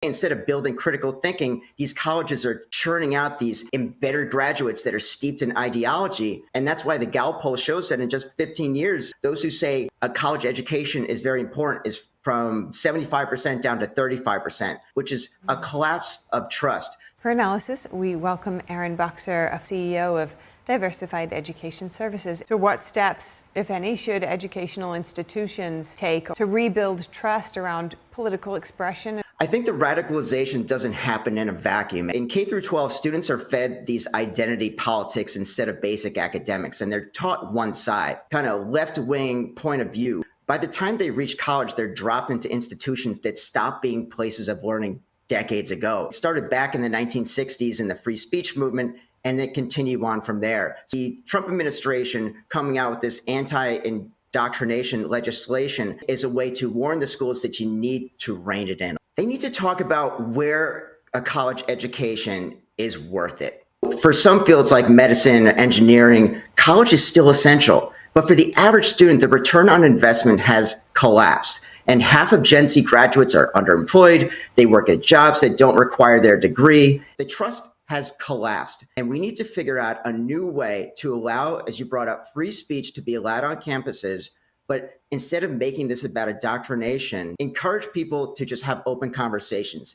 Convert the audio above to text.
Instead of building critical thinking, these colleges are churning out these embittered graduates that are steeped in ideology. And that's why the Gallup poll shows that in just 15 years, those who say a college education is very important is from 75% down to 35%, which is a collapse of trust. For analysis, we welcome Aaron Boxer, CEO of Diversified Education Services. So what steps, if any, should educational institutions take to rebuild trust around political expression? I think the radicalization doesn't happen in a vacuum. In K through 12, students are fed these identity politics instead of basic academics, and they're taught one side, kind of left-wing point of view. By the time they reach college, they're dropped into institutions that stop being places of learning decades ago. It started back in the 1960s in the free speech movement, and it continued on from there. The Trump administration coming out with this anti-indoctrination legislation is a way to warn the schools that you need to rein it in. They need to talk about where a college education is worth it. For some fields like medicine, engineering, college is still essential. But for the average student, the return on investment has collapsed. And half of Gen Z graduates are underemployed. They work at jobs that don't require their degree. The trust has collapsed. And we need to figure out a new way to allow, as you brought up, free speech to be allowed on campuses. But instead of making this about indoctrination, encourage people to just have open conversations.